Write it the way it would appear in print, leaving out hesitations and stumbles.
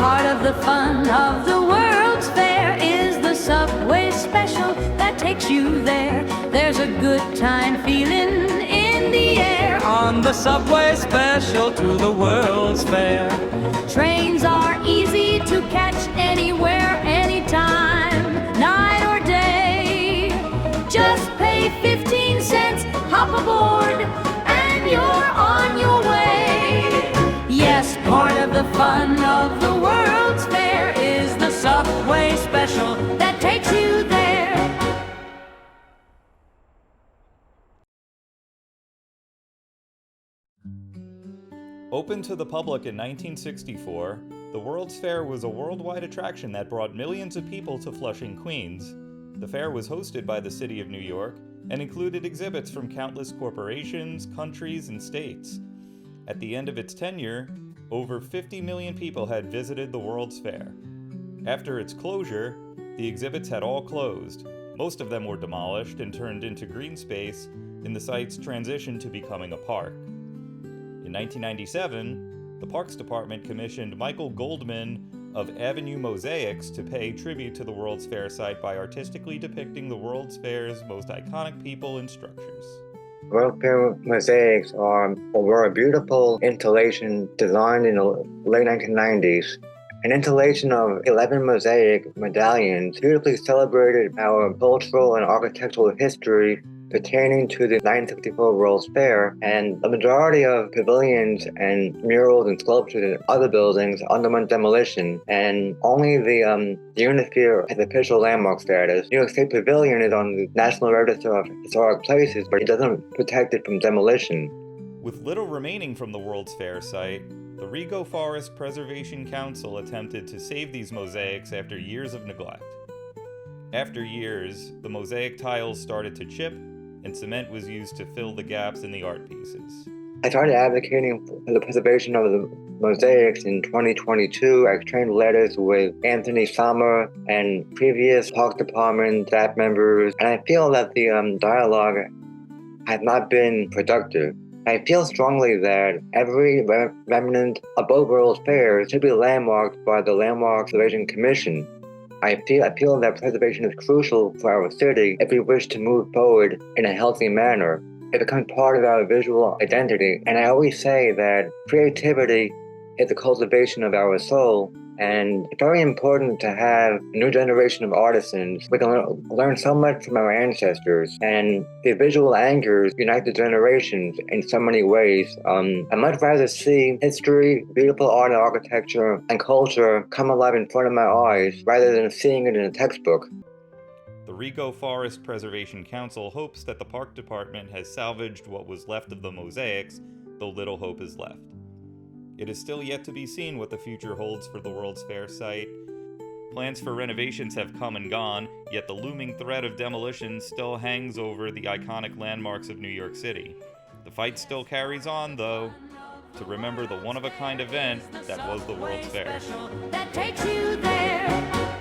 Part of the fun of the World's Fair is the subway special that takes you there. There's a good time feeling in the air On the subway special to the World's Fair. Trains are easy to catch anywhere, anytime, night or day. Just pay 15 cents, hop aboard, and you're on your way. Yes, part of the fun of the World's Fair is the subway special that takes you there. Open to the public in 1964, the World's Fair was a worldwide attraction that brought millions of people to Flushing, Queens. The fair was hosted by the city of New York and included exhibits from countless corporations, countries, and states. At the end of its tenure, over 50 million people had visited the World's Fair. After its closure, the exhibits had all closed. Most of them were demolished and turned into green space in the site's transition to becoming a park. In 1997, the Parks Department commissioned Michael Goldman of Avenue Mosaics to pay tribute to the World's Fair site by artistically depicting the World's Fair's most iconic people and structures. World Fair mosaics were a beautiful installation designed in the late 1990s. An installation of 11 mosaic medallions beautifully celebrated our cultural and architectural history pertaining to the 1964 World's Fair, and the majority of pavilions and murals and sculptures in other buildings underwent demolition, and only the Unisphere has official landmark status. New York State Pavilion is on the National Register of Historic Places, but it doesn't protect it from demolition. With little remaining from the World's Fair site, the Rego Forest Preservation Council attempted to save these mosaics after years of neglect. After years, the mosaic tiles started to chip, and cement was used to fill the gaps in the art pieces. I started advocating for the preservation of the mosaics in 2022. I exchanged letters with Anthony Sommer and previous Park Department staff members, and I feel that the dialogue has not been productive. I feel strongly that every remnant of both World's Fairs should be landmarked by the Landmark Preservation Commission. I feel that preservation is crucial for our city if we wish to move forward in a healthy manner. It becomes part of our visual identity, and I always say that creativity is the cultivation of our soul, and it's very important to have a new generation of artisans. We can learn so much from our ancestors, and the visual anchors unite the generations in so many ways. I'd much rather see history, beautiful art and architecture, and culture come alive in front of my eyes rather than seeing it in a textbook. The Rego Forest Preservation Council hopes that the Park Department has salvaged what was left of the mosaics, though little hope is left. It is still yet to be seen what the future holds for the World's Fair site. Plans for renovations have come and gone, yet the looming threat of demolition still hangs over the iconic landmarks of New York City. The fight still carries on, though, to remember the one-of-a-kind event that was the World's Fair. That takes you there.